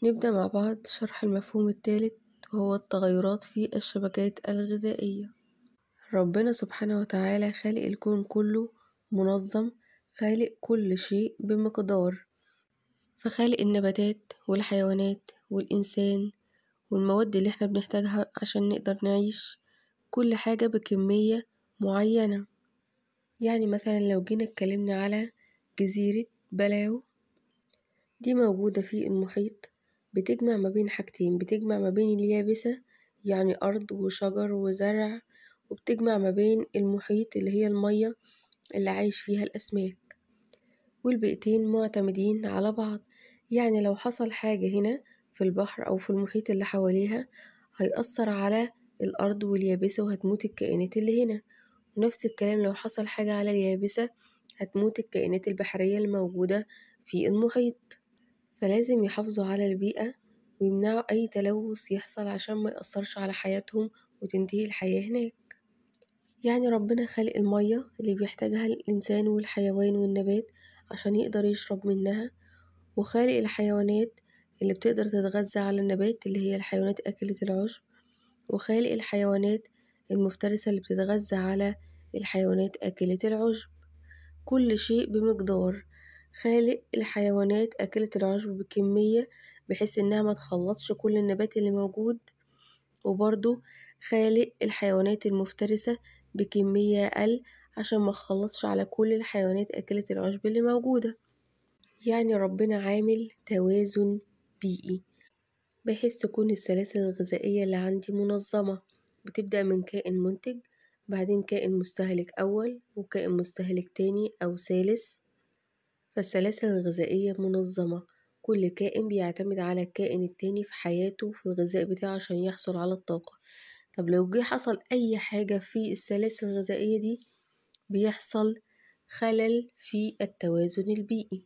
نبدأ مع بعض شرح المفهوم الثالث، وهو التغيرات في الشبكات الغذائية. ربنا سبحانه وتعالى خالق الكون كله منظم، خالق كل شيء بمقدار، فخالق النباتات والحيوانات والإنسان والمواد اللي احنا بنحتاجها عشان نقدر نعيش، كل حاجة بكمية معينة. يعني مثلا لو جينا اتكلمنا على جزيرة بلاو، دي موجودة في المحيط، بتجمع ما بين حاجتين، بتجمع ما بين اليابسة يعني أرض وشجر وزرع، وبتجمع ما بين المحيط اللي هي المية اللي عايش فيها الأسماك، والبيئتين معتمدين على بعض. يعني لو حصل حاجة هنا في البحر أو في المحيط اللي حواليها هيأثر على الأرض واليابسة وهتموت الكائنات اللي هنا، ونفس الكلام لو حصل حاجة على اليابسة هتموت الكائنات البحرية الموجودة في المحيط. فلازم يحافظوا على البيئة ويمنعوا أي تلوث يحصل عشان ما يأثرش على حياتهم وتنتهي الحياة هناك. يعني ربنا خلق المية اللي بيحتاجها الإنسان والحيوان والنبات عشان يقدر يشرب منها، وخالق الحيوانات اللي بتقدر تتغذى على النبات اللي هي الحيوانات أكلة العشب، وخالق الحيوانات المفترسة اللي بتتغذى على الحيوانات أكلة العشب. كل شيء بمقدار، خالق الحيوانات أكلة العشب بكمية بحيث إنها ما تخلصش كل النبات اللي موجود، وبرضو خالق الحيوانات المفترسة بكمية أقل عشان ما تخلصش على كل الحيوانات أكلة العشب اللي موجودة. يعني ربنا عامل توازن بيئي بحيث تكون السلاسل الغذائية اللي عندي منظمة، بتبدأ من كائن منتج، بعدين كائن مستهلك أول، وكائن مستهلك تاني أو ثالث. فالسلاسل الغذائية منظمة، كل كائن بيعتمد على الكائن التاني في حياته في الغذاء بتاعه عشان يحصل على الطاقة. طب لو جه حصل أي حاجة في السلاسل الغذائية دي بيحصل خلل في التوازن البيئي.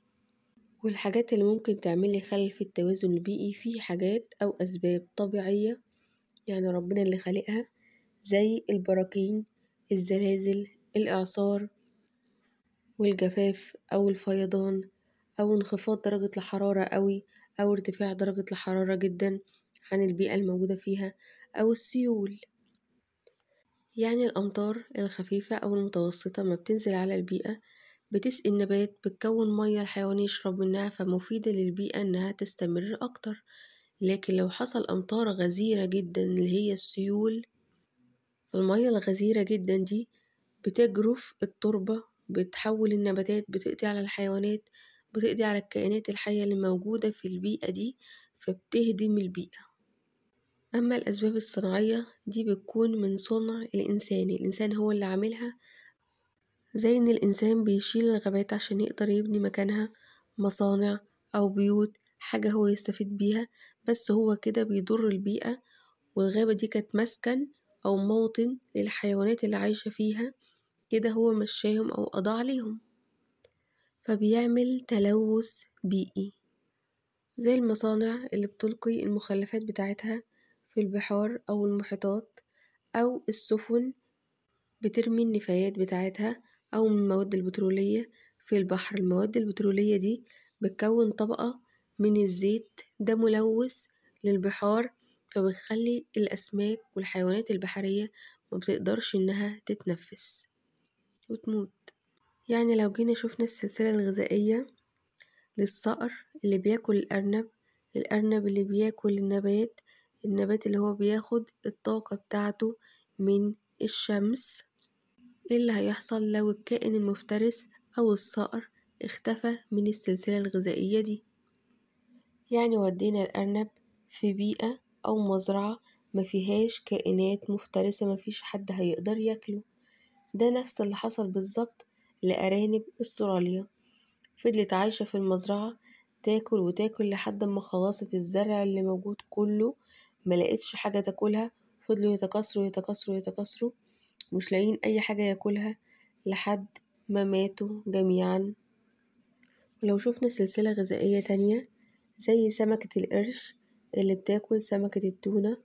والحاجات اللي ممكن تعمل خلل في التوازن البيئي في حاجات أو أسباب طبيعية يعني ربنا اللي خلقها، زي البراكين، الزلازل، الإعصار، والجفاف أو الفيضان، أو انخفاض درجة الحرارة قوي، أو ارتفاع درجة الحرارة جدا عن البيئة الموجودة فيها، أو السيول. يعني الأمطار الخفيفة أو المتوسطة ما بتنزل على البيئة بتسقي النبات، بتكون مية الحيوان يشرب منها، فمفيدة للبيئة إنها تستمر أكتر. لكن لو حصل أمطار غزيرة جدا اللي هي السيول، المية الغزيرة جدا دي بتجرف التربة، بتحول النباتات، بتقضي على الحيوانات، بتقضي على الكائنات الحية اللي موجودة في البيئة دي، فبتهدم البيئة. أما الأسباب الصناعية دي بتكون من صنع الإنسان هو اللي عاملها، زي إن الإنسان بيشيل الغابات عشان يقدر يبني مكانها مصانع أو بيوت، حاجة هو يستفيد بيها، بس هو كده بيضر البيئة. والغابة دي كانت مسكن أو موطن للحيوانات اللي عايشة فيها، كده هو مشاهم أو قضى عليهم، فبيعمل تلوث بيئي. زي المصانع اللي بتلقي المخلفات بتاعتها في البحار أو المحيطات، أو السفن بترمي النفايات بتاعتها أو من المواد البترولية في البحر. المواد البترولية دي بتكون طبقة من الزيت، ده ملوث للبحار، فبتخلي الأسماك والحيوانات البحرية ما بتقدرش إنها تتنفس وتموت. يعني لو جينا شوفنا السلسلة الغذائية للصقر اللي بياكل الأرنب اللي بياكل النبات اللي هو بياخد الطاقة بتاعته من الشمس، ايه اللي هيحصل لو الكائن المفترس أو الصقر اختفى من السلسلة الغذائية دي؟ يعني ودينا الأرنب في بيئة أو مزرعة ما فيهاش كائنات مفترسة، ما فيش حد هيقدر ياكله. ده نفس اللي حصل بالظبط لأرانب أستراليا، فضلت عايشة في المزرعة تاكل وتاكل لحد ما خلصت الزرع اللي موجود كله، ملقتش حاجة تاكلها، فضلوا يتكاثروا يتكاثروا يتكاثروا مش لاقيين أي حاجة ياكلها لحد ما ماتوا جميعا. ولو شوفنا سلسلة غذائية تانية زي سمكة القرش اللي بتاكل سمكة التونة،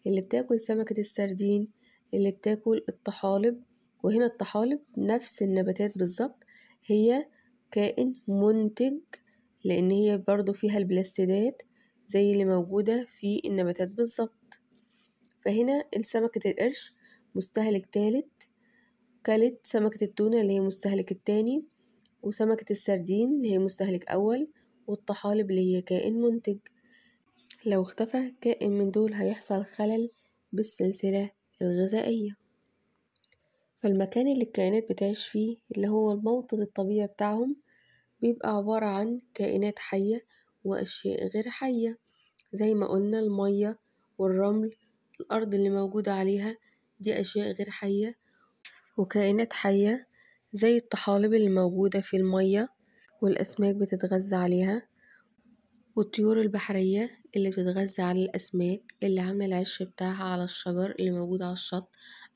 اللي بتاكل سمكة السردين، اللي بتاكل الطحالب. وهنا الطحالب نفس النباتات بالظبط، هي كائن منتج لأن هي برضو فيها البلاستيدات زي اللي موجودة في النباتات بالظبط. فهنا سمكة القرش مستهلك تالت، كلت سمكة التونة اللي هي مستهلك التاني، وسمكة السردين اللي هي مستهلك أول، والطحالب اللي هي كائن منتج. لو اختفى كائن من دول هيحصل خلل بالسلسلة الغذائية. فالمكان اللي الكائنات بتعيش فيه اللي هو الموطن الطبيعي بتاعهم بيبقى عبارة عن كائنات حية وأشياء غير حية، زي ما قلنا المية والرمل، الأرض اللي موجودة عليها دي أشياء غير حية، وكائنات حية زي الطحالب اللي موجودة في المية والأسماك بتتغذى عليها، والطيور البحرية اللي بتتغذى على الأسماك اللي عاملة العش بتاعها على الشجر اللي موجود على الشط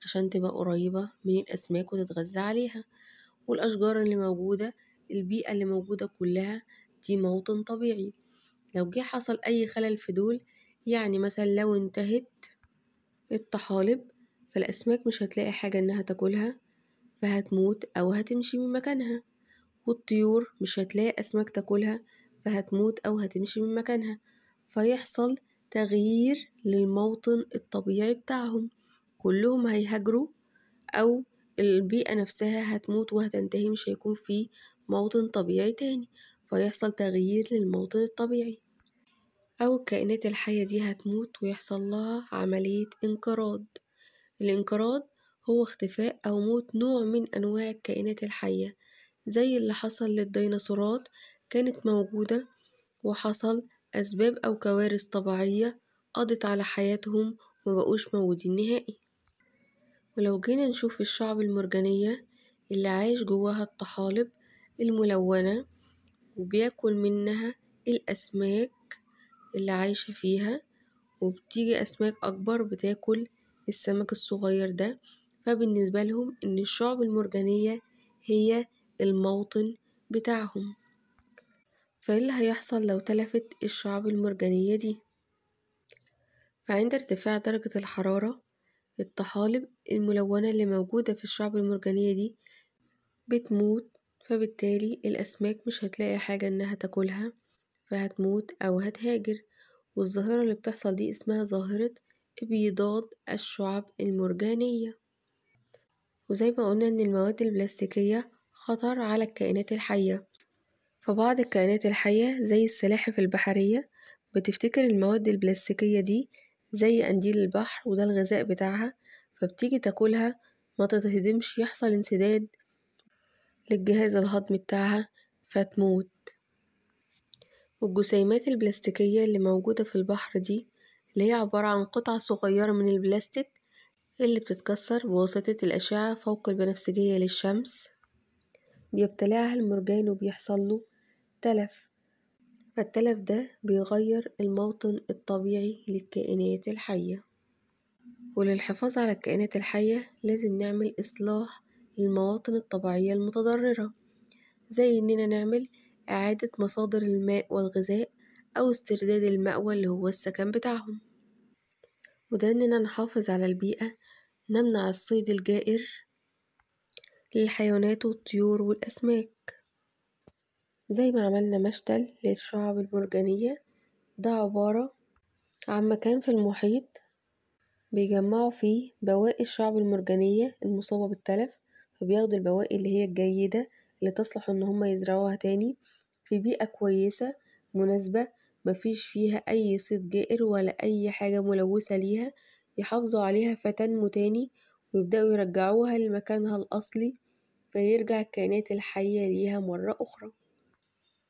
عشان تبقى قريبة من الأسماك وتتغذى عليها، والأشجار اللي موجودة، البيئة اللي موجودة كلها دي موطن طبيعي. لو جه حصل أي خلل في دول، يعني مثلا لو انتهت الطحالب فالأسماك مش هتلاقي حاجة إنها تاكلها فهتموت أو هتمشي من مكانها، والطيور مش هتلاقي أسماك تاكلها فهتموت أو هتمشي من مكانها، فيحصل تغيير للموطن الطبيعي بتاعهم، كلهم هيهاجروا أو البيئة نفسها هتموت وهتنتهي، مش هيكون في موطن طبيعي تاني، فيحصل تغيير للموطن الطبيعي، أو الكائنات الحية دي هتموت ويحصل لها عملية انقراض. الانقراض هو اختفاء أو موت نوع من أنواع الكائنات الحية، زي اللي حصل للديناصورات، كانت موجودة وحصل أسباب أو كوارث طبيعية قضت على حياتهم ومبقوش موجودين نهائي. ولو جينا نشوف الشعب المرجانية اللي عايش جواها الطحالب الملونة وبياكل منها الأسماك اللي عايشة فيها، وبتيجي أسماك أكبر بتاكل السمك الصغير ده، فبالنسبة لهم إن الشعب المرجانية هي الموطن بتاعهم. فإيه اللي هيحصل لو تلفت الشعب المرجانية دي؟ فعند ارتفاع درجة الحرارة الطحالب الملونة اللي موجودة في الشعب المرجانية دي بتموت، فبالتالي الأسماك مش هتلاقي حاجة إنها تاكلها فهتموت أو هتهاجر، والظاهرة اللي بتحصل دي اسمها ظاهرة ابيضاد الشعب المرجانية. وزي ما قلنا إن المواد البلاستيكية خطر على الكائنات الحية، فبعض الكائنات الحية زي السلاحف البحرية بتفتكر المواد البلاستيكية دي زي قنديل البحر وده الغذاء بتاعها، فبتيجي تاكلها ما تتهضمش، يحصل انسداد للجهاز الهضمي بتاعها فتموت. والجسيمات البلاستيكية اللي موجودة في البحر دي اللي هي عبارة عن قطع صغيرة من البلاستيك اللي بتتكسر بواسطة الأشعة فوق البنفسجية للشمس، بيبتلعها المرجان وبيحصل له تلف، فالتلف ده بيغير الموطن الطبيعي للكائنات الحية. وللحفاظ على الكائنات الحية لازم نعمل إصلاح للمواطن الطبيعية المتضررة، زي إننا نعمل إعادة مصادر الماء والغذاء أو استرداد المأوى اللي هو السكن بتاعهم، وده إننا نحافظ على البيئة، نمنع الصيد الجائر للحيوانات والطيور والأسماك، زي ما عملنا مشتل للشعب المرجانية، ده عبارة عن مكان في المحيط بيجمعوا فيه بواقي الشعب المرجانية المصابة بالتلف، فبياخدوا البواقي اللي هي الجيدة اللي تصلح إن هما يزرعوها تاني في بيئة كويسة مناسبة مفيش فيها أي صيد جائر ولا أي حاجة ملوثة ليها، يحافظوا عليها فتنمو تاني ويبدأوا يرجعوها لمكانها الأصلي، فيرجع الكائنات الحية ليها مرة أخرى.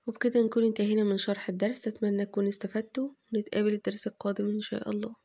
وبكده نكون انتهينا من شرح الدرس، أتمنى تكونوا استفدتوا، ونتقابل الدرس القادم إن شاء الله.